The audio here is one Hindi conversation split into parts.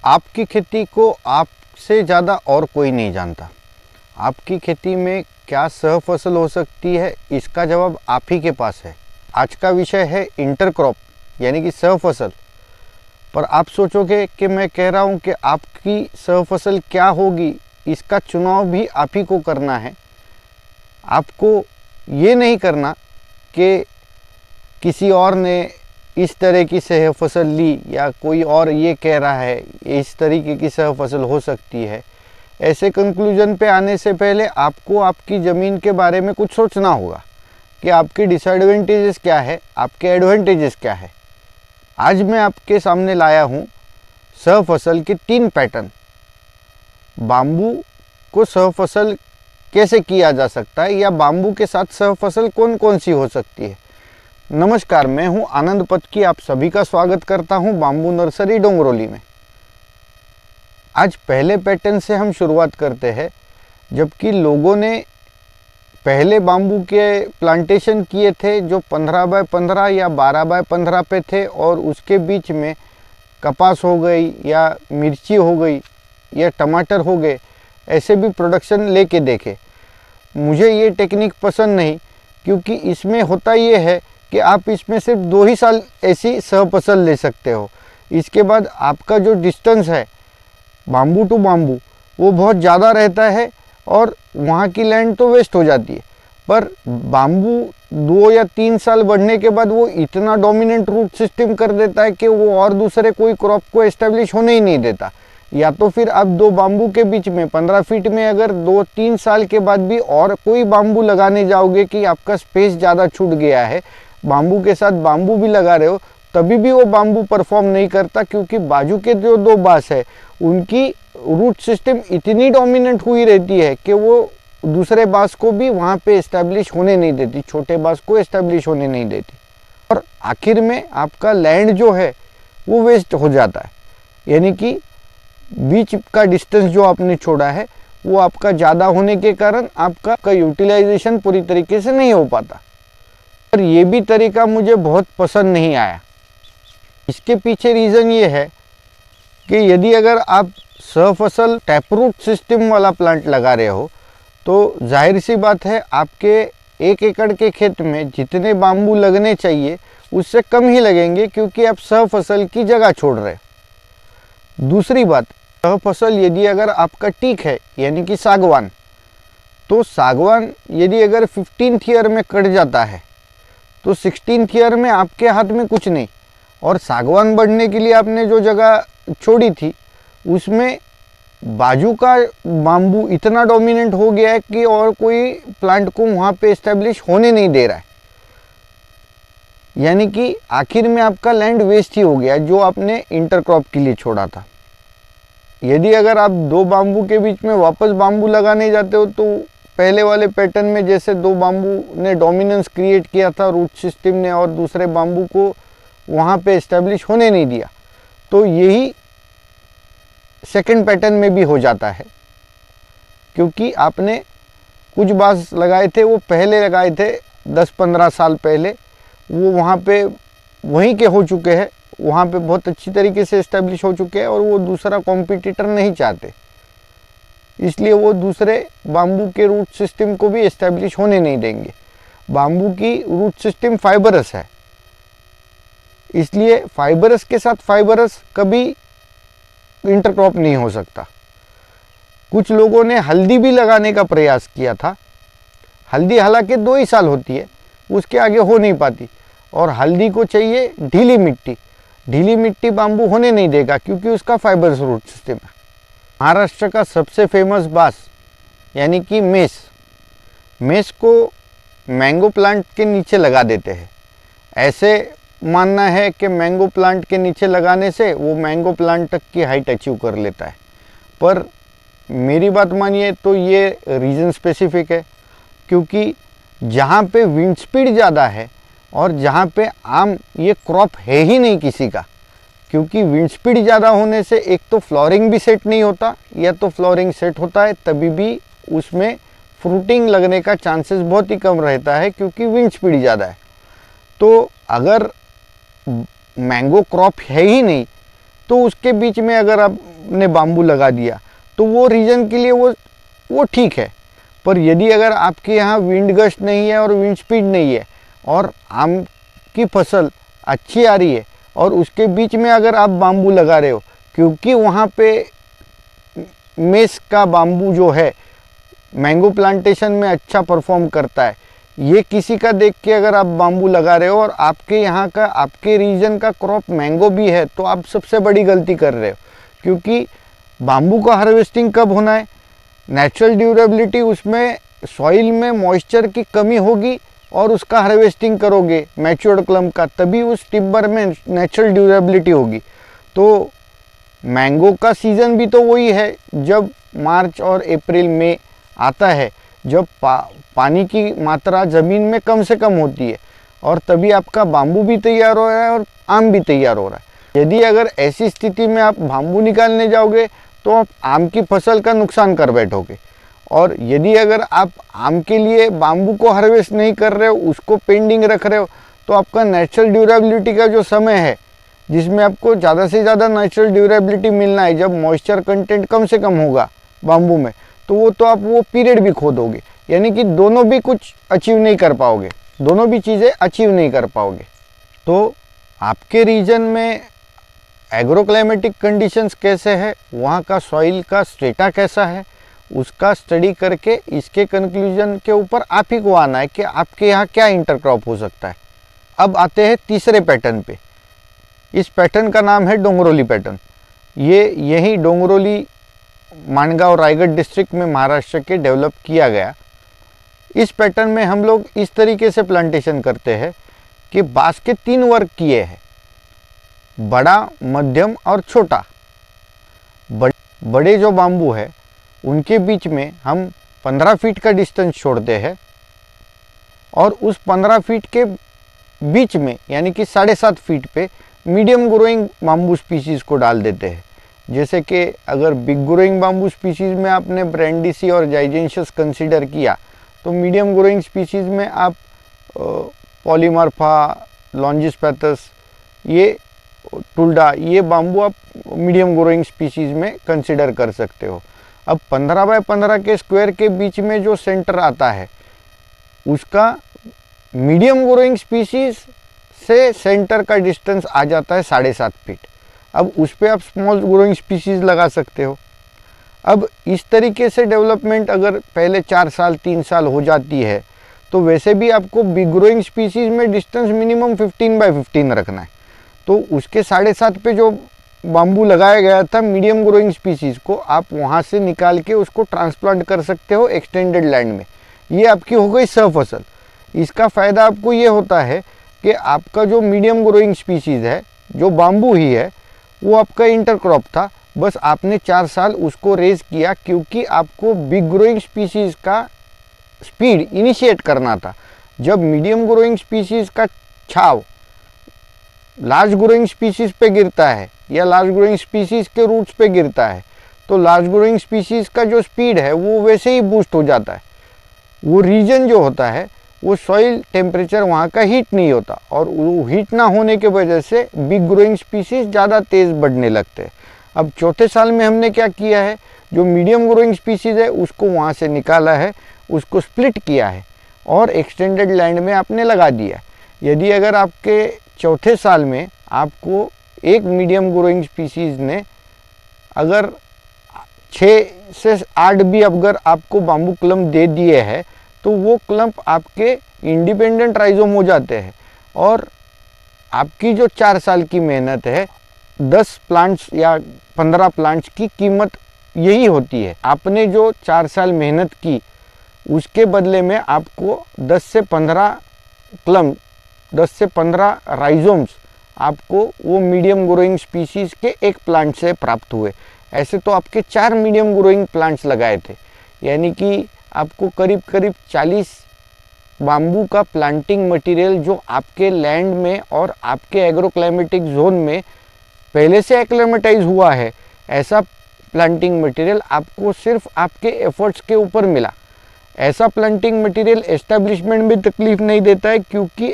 आपकी खेती को आपसे ज़्यादा और कोई नहीं जानता। आपकी खेती में क्या सह फसल हो सकती है, इसका जवाब आप ही के पास है। आज का विषय है इंटरक्रॉप यानी कि सह फसल। पर आप सोचोगे कि मैं कह रहा हूँ कि आपकी सह फसल क्या होगी, इसका चुनाव भी आप ही को करना है। आपको ये नहीं करना कि किसी और ने इस तरह की सह फसल ली या कोई और ये कह रहा है इस तरीके की सह फसल हो सकती है। ऐसे कंक्लूजन पे आने से पहले आपको आपकी ज़मीन के बारे में कुछ सोचना होगा कि आपके डिसएडवांटेजेस क्या है, आपके एडवांटेजेस क्या है। आज मैं आपके सामने लाया हूँ सह फसल के 3 पैटर्न। बाम्बू को सह फसल कैसे किया जा सकता है या बाम्बू के साथ सह फसल कौन कौन सी हो सकती है। नमस्कार, मैं हूं आनंद पत्की। आप सभी का स्वागत करता हूं बाम्बू नर्सरी डोंगरोली में। आज पहले पैटर्न से हम शुरुआत करते हैं। जबकि लोगों ने पहले बाम्बू के प्लांटेशन किए थे जो 15 बाय 15 या 12 बाय 15 पे थे और उसके बीच में कपास हो गई या मिर्ची हो गई या टमाटर हो गए, ऐसे भी प्रोडक्शन लेके देखे। मुझे ये टेक्निक पसंद नहीं, क्योंकि इसमें होता ये है कि आप इसमें सिर्फ 2 ही साल ऐसी सह फसल ले सकते हो। इसके बाद आपका जो डिस्टेंस है बाम्बू टू बाम्बू वो बहुत ज़्यादा रहता है और वहाँ की लैंड तो वेस्ट हो जाती है। पर बाम्बू 2 या 3 साल बढ़ने के बाद वो इतना डोमिनेंट रूट सिस्टम कर देता है कि वो और दूसरे कोई क्रॉप को एस्टेब्लिश होने ही नहीं देता। या तो फिर आप 2 बाम्बू के बीच में 15 फीट में अगर 2-3 साल के बाद भी और कोई बाम्बू लगाने जाओगे कि आपका स्पेस ज़्यादा छूट गया है, बाम्बू के साथ बाम्बू भी लगा रहे हो, तभी भी वो बाम्बू परफॉर्म नहीं करता, क्योंकि बाजू के जो 2 बांस है उनकी रूट सिस्टम इतनी डोमिनेंट हुई रहती है कि वो दूसरे बांस को भी वहाँ पे एस्टेब्लिश होने नहीं देती, छोटे बांस को एस्टेब्लिश होने नहीं देती। और आखिर में आपका लैंड जो है वो वेस्ट हो जाता है, यानी कि बीच का डिस्टेंस जो आपने छोड़ा है वो आपका ज़्यादा होने के कारण आपका यूटिलाइजेशन पूरी तरीके से नहीं हो पाता। पर ये भी तरीका मुझे बहुत पसंद नहीं आया। इसके पीछे रीज़न ये है कि यदि अगर आप सह फसल टैपरूट सिस्टम वाला प्लांट लगा रहे हो तो जाहिर सी बात है आपके 1 एकड़ के खेत में जितने बाम्बू लगने चाहिए उससे कम ही लगेंगे, क्योंकि आप सह फसल की जगह छोड़ रहे हो। दूसरी बात, सह फसल यदि अगर आपका टीक है यानी कि सागवान, तो सागवान यदि अगर 15th ईयर में कट जाता है तो 16th ईयर में आपके हाथ में कुछ नहीं। और सागवान बढ़ने के लिए आपने जो जगह छोड़ी थी उसमें बाजू का बाम्बू इतना डोमिनेंट हो गया है कि और कोई प्लांट को वहाँ पे एस्टेब्लिश होने नहीं दे रहा है। यानी कि आखिर में आपका लैंड वेस्ट ही हो गया जो आपने इंटरक्रॉप के लिए छोड़ा था। यदि अगर आप 2 बाम्बू के बीच में वापस बाम्बू लगाने जाते हो तो पहले वाले पैटर्न में जैसे 2 बाम्बू ने डोमिनेंस क्रिएट किया था रूट सिस्टम ने और दूसरे बाम्बू को वहाँ पे एस्टेब्लिश होने नहीं दिया, तो यही सेकंड पैटर्न में भी हो जाता है। क्योंकि आपने कुछ बांस लगाए थे वो पहले लगाए थे 10-15 साल पहले, वो वहाँ पे वहीं के हो चुके हैं, वहाँ पे बहुत अच्छी तरीके से एस्टेब्लिश हो चुके हैं और वो दूसरा कॉम्पिटिटर नहीं चाहते, इसलिए वो दूसरे बाम्बू के रूट सिस्टम को भी एस्टेब्लिश होने नहीं देंगे। बाम्बू की रूट सिस्टम फाइबरस है, इसलिए फाइबरस के साथ फाइबरस कभी इंटरक्रॉप नहीं हो सकता। कुछ लोगों ने हल्दी भी लगाने का प्रयास किया था। हल्दी हालांकि 2 ही साल होती है, उसके आगे हो नहीं पाती, और हल्दी को चाहिए ढीली मिट्टी। ढीली मिट्टी बाम्बू होने नहीं देगा क्योंकि उसका फाइबरस रूट सिस्टम है। महाराष्ट्र का सबसे फेमस बांस यानी कि मेस को मैंगो प्लांट के नीचे लगा देते हैं। ऐसे मानना है कि मैंगो प्लांट के नीचे लगाने से वो मैंगो प्लांट तक की हाइट अचीव कर लेता है, पर मेरी बात मानिए तो ये रीज़न स्पेसिफिक है। क्योंकि जहाँ पे विंड स्पीड ज़्यादा है और जहाँ पे आम ये क्रॉप है ही नहीं किसी का, क्योंकि विंड स्पीड ज़्यादा होने से एक तो फ्लोरिंग भी सेट नहीं होता, या तो फ्लोरिंग सेट होता है तभी भी उसमें फ्रूटिंग लगने का चांसेस बहुत ही कम रहता है, क्योंकि विंड स्पीड ज़्यादा है। तो अगर मैंगो क्रॉप है ही नहीं तो उसके बीच में अगर आप आपने बाम्बू लगा दिया तो वो रीजन के लिए वो ठीक है। पर यदि अगर आपके यहाँ विंड गस्ट नहीं है और विंड स्पीड नहीं है और आम की फसल अच्छी आ रही है और उसके बीच में अगर आप बाम्बू लगा रहे हो, क्योंकि वहाँ पे मेस का बाम्बू जो है मैंगो प्लांटेशन में अच्छा परफॉर्म करता है, ये किसी का देख के अगर आप बाम्बू लगा रहे हो और आपके यहाँ का आपके रीजन का क्रॉप मैंगो भी है तो आप सबसे बड़ी गलती कर रहे हो। क्योंकि बाम्बू का हार्वेस्टिंग कब होना है, नेचुरल ड्यूरेबिलिटी, उसमें सॉइल में मॉइस्चर की कमी होगी और उसका हार्वेस्टिंग करोगे मैच्योर्ड क्लम का, तभी उस टिम्बर में नेचुरल ड्यूरेबिलिटी होगी। तो मैंगो का सीज़न भी तो वही है जब मार्च और अप्रैल में आता है, जब पानी की मात्रा ज़मीन में कम से कम होती है और तभी आपका बाम्बू भी तैयार हो रहा है और आम भी तैयार हो रहा है। यदि अगर ऐसी स्थिति में आप बाम्बू निकालने जाओगे तो आप आम की फसल का नुकसान कर बैठोगे। और यदि अगर आप आम के लिए बाम्बू को हार्वेस्ट नहीं कर रहे हो, उसको पेंडिंग रख रहे हो, तो आपका नेचुरल ड्यूरेबिलिटी का जो समय है जिसमें आपको ज़्यादा से ज़्यादा नेचुरल ड्यूरेबिलिटी मिलना है, जब मॉइस्चर कंटेंट कम से कम होगा बाम्बू में, तो आप वो पीरियड भी खो दोगे। यानी कि दोनों भी कुछ अचीव नहीं कर पाओगे, दोनों भी चीज़ें अचीव नहीं कर पाओगे। तो आपके रीजन में एग्रोक्लाइमेटिक कंडीशंस कैसे है, वहाँ का सॉइल का स्टेटा कैसा है, उसका स्टडी करके इसके कंक्लूजन के ऊपर आप ही को आना है कि आपके यहाँ क्या इंटरक्रॉप हो सकता है। अब आते हैं तीसरे पैटर्न पे। इस पैटर्न का नाम है डोंगरोली पैटर्न। ये यही डोंगरोली मानगांव रायगढ़ डिस्ट्रिक्ट में महाराष्ट्र के डेवलप किया गया। इस पैटर्न में हम लोग इस तरीके से प्लांटेशन करते हैं कि बांस के 3 वर्ग किए हैं, बड़ा, मध्यम और छोटा। बड़े जो बाम्बू है उनके बीच में हम 15 फीट का डिस्टेंस छोड़ते हैं और उस 15 फीट के बीच में यानी कि 7.5 फीट पे मीडियम ग्रोइंग बाम्बू स्पीसीज़ को डाल देते हैं। जैसे कि अगर बिग ग्रोइंग बाम्बू स्पीसीज़ में आपने ब्रांडिसी और जाइजेंशियस कंसीडर किया तो मीडियम ग्रोइंग स्पीसीज़ में आप पॉलीमॉर्फा, लॉन्जिस्पैथस, ये टुल्डा, ये बाम्बू आप मीडियम ग्रोइंग स्पीसीज़ में कंसीडर कर सकते हो। अब 15 बाय 15 के स्क्वायर के बीच में जो सेंटर आता है उसका मीडियम ग्रोइंग स्पीसीज़ से सेंटर का डिस्टेंस आ जाता है 7.5 फीट। अब उस पर आप स्मॉल ग्रोइंग स्पीसीज़ लगा सकते हो। अब इस तरीके से डेवलपमेंट अगर पहले 4 साल 3 साल हो जाती है तो वैसे भी आपको बिग ग्रोइंग स्पीसीज़ में डिस्टेंस मिनिमम 15 बाय 15 रखना है। तो उसके 7.5 पे जो बाम्बू लगाया गया था मीडियम ग्रोइंग स्पीसीज़ को, आप वहाँ से निकाल के उसको ट्रांसप्लांट कर सकते हो एक्सटेंडेड लैंड में। ये आपकी हो गई सह फसल। इसका फ़ायदा आपको ये होता है कि आपका जो मीडियम ग्रोइंग स्पीसीज़ है, जो बाम्बू ही है, वो आपका इंटरक्रॉप था। बस आपने 4 साल उसको रेज किया क्योंकि आपको बिग ग्रोइंग स्पीसीज़ का स्पीड इनिशिएट करना था। जब मीडियम ग्रोइंग स्पीसीज़ का छाव लार्ज ग्रोइंग स्पीसीज़ पे गिरता है या लार्ज ग्रोइंग स्पीसीज़ के रूट्स पे गिरता है तो लार्ज ग्रोइंग स्पीसीज़ का जो स्पीड है वो वैसे ही बूस्ट हो जाता है। वो रीजन जो होता है वो सॉइल टेम्परेचर वहाँ का हीट नहीं होता और वो हीट ना होने के वजह से बिग ग्रोइंग स्पीसीज़ ज़्यादा तेज़ बढ़ने लगते हैं। अब चौथे साल में हमने क्या किया है, जो मीडियम ग्रोइंग स्पीसीज़ है उसको वहाँ से निकाला है, उसको स्प्लिट किया है और एक्सटेंडेड लैंड में आपने लगा दिया है। यदि अगर आपके चौथे साल में आपको एक मीडियम ग्रोइंग स्पीसीज़ ने अगर 6 से 8 भी अगर आपको बाम्बू क्लम्प दे दिए हैं तो वो क्लम्प आपके इंडिपेंडेंट राइजोम हो जाते हैं और आपकी जो 4 साल की मेहनत है 10 प्लांट्स या 15 प्लांट्स की कीमत यही होती है। आपने जो 4 साल मेहनत की उसके बदले में आपको 10 से 15 क्लम्प, 10 से 15 राइजोम्स आपको वो मीडियम ग्रोइंग स्पीसीज़ के एक प्लांट से प्राप्त हुए। ऐसे तो आपके 4 मीडियम ग्रोइंग प्लांट्स लगाए थे, यानी कि आपको करीब करीब 40 बाम्बू का प्लांटिंग मटेरियल जो आपके लैंड में और आपके एग्रोक्लाइमेटिक जोन में पहले से एक्लेमेटाइज हुआ है, ऐसा प्लांटिंग मटेरियल आपको सिर्फ आपके एफर्ट्स के ऊपर मिला। ऐसा प्लांटिंग मटेरियल एस्टेब्लिशमेंट में तकलीफ नहीं देता है क्योंकि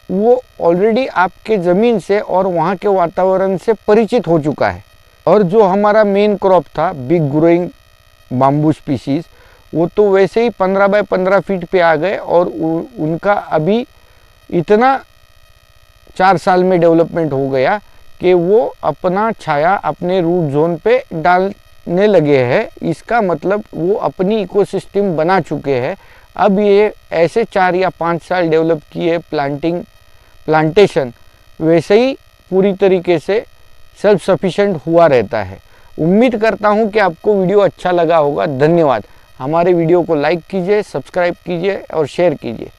वो ऑलरेडी आपके ज़मीन से और वहाँ के वातावरण से परिचित हो चुका है। और जो हमारा मेन क्रॉप था बिग ग्रोइंग बाम्बू स्पीशीज़, वो तो वैसे ही 15 बाय 15 फीट पे आ गए और उनका अभी इतना 4 साल में डेवलपमेंट हो गया कि वो अपना छाया अपने रूट जोन पे डालने लगे हैं। इसका मतलब वो अपनी इकोसिस्टम बना चुके हैं। अब ये ऐसे 4 या 5 साल डेवलप किए प्लांटेशन वैसे ही पूरी तरीके से सेल्फ सफिशिएंट हुआ रहता है। उम्मीद करता हूँ कि आपको वीडियो अच्छा लगा होगा। धन्यवाद। हमारे वीडियो को लाइक कीजिए, सब्सक्राइब कीजिए और शेयर कीजिए।